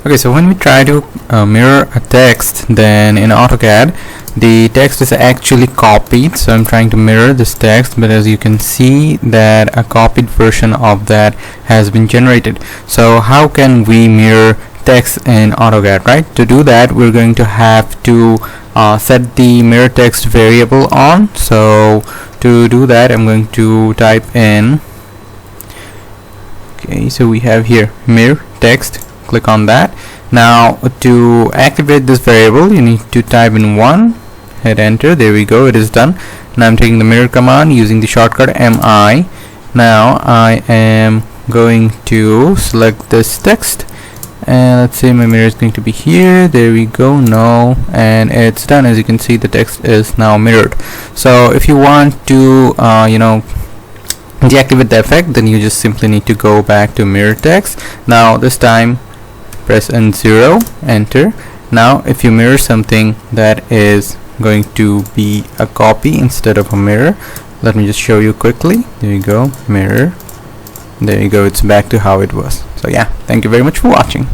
Okay, so when we try to mirror a text, then in AutoCAD the text is actually copied. So I'm trying to mirror this text, but as you can see that a copied version of that has been generated. So how can we mirror text in AutoCAD, right? To do that, we're going to have to set the mirror text variable on. So to do that, I'm going to type in, okay, so we have here mirror text. Click on that. Now to activate this variable, you need to type in 1, hit enter. There we go, it is done. Now I'm taking the mirror command using the shortcut MI. Now I am going to select this text, and let's say my mirror is going to be here. There we go, no, and it's done. As you can see, the text is now mirrored. So if you want to deactivate the effect, then you just simply need to go back to mirror text. Now this time press N0, enter. Now if you mirror something that is going to be a copy instead of a mirror, let me just show you quickly. There you go, mirror. There you go, it's back to how it was. So yeah, thank you very much for watching.